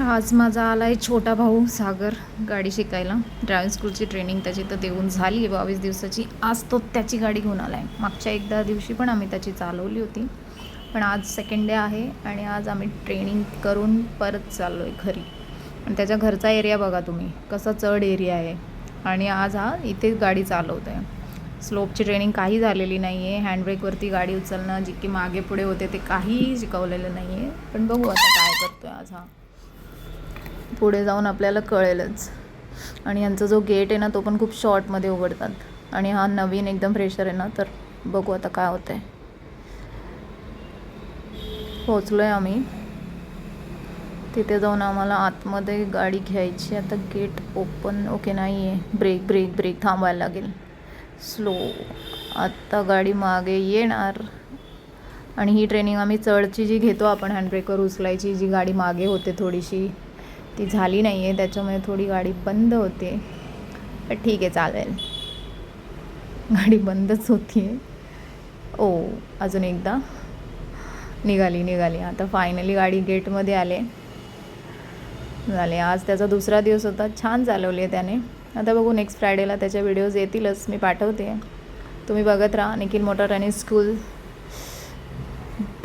आज माझा आला आहे छोटा भाऊ सागर गाडी शिकायला. ड्रायव्हिंग स्कूलची ट्रेनिंग त्याची तर देऊन झाली आहे 22 दिवसाची. आज तो त्याची गाडी घेऊन आला आहे. मागच्या एकदा दिवशी पण आम्ही त्याची चालवली होती, पण आज सेकंड डे आहे आणि आज आम्ही ट्रेनिंग करून परत चाललो आहे घरी. आणि त्याच्या घरचा एरिया बघा तुम्ही, कसा चढ एरिया आहे. आणि आज हा इथे गाडी चालवतो आहे. स्लोपची ट्रेनिंग काही झालेली नाही आहे. हँडब्रेकवरती गाडी उचलणं, जी की मागे पुढे होते ते काहीही शिकवलेलं नाही आहे. पण बघू आता काय करतो आहे आज हा, पुढे जाऊन आपल्याला कळेलच. आणि यांचा जो गेट आहे ना तो पण खूप शॉर्टमध्ये उघडतात. आणि हा नवीन एकदम फ्रेशर आहे ना, तर बघू आता काय होतं आहे. पोचलो आहे आम्ही. तिथे जाऊन आम्हाला आतमध्ये गाडी घ्यायची. आता गेट ओपन ओके नाही आहे. ब्रेक ब्रेक ब्रेक थांबायला लागेल. स्लो. आत्ता गाडी मागे येणार. आणि ही ट्रेनिंग आम्ही चढची जी घेतो आपण हँडब्रेकवर उचलायची, जी गाडी मागे होते थोडीशी, ती झाली नाही आहे. त्याच्यामुळे थोडी गाडी बंद होते. पण ठीक आहे, चालेल. गाडी बंदच होती आहे. ओ अजून एकदा निघाली. आता फायनली गाडी गेटमध्ये झाले. आज त्याचा दुसरा दिवस होता. छान चालवली आहे त्याने. आता बघू नेक्स्ट फ्रायडेला त्याच्या व्हिडिओज येतीलच, मी पाठवते. तुम्ही बघत राहा निखिल मोटर आणि स्कूल.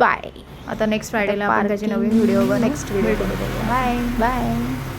बाय. आता नेक्स्ट फ्रायडेला आपण त्याची नवीन व्हिडिओ नेक्स्ट व्हिडिओ. बाय.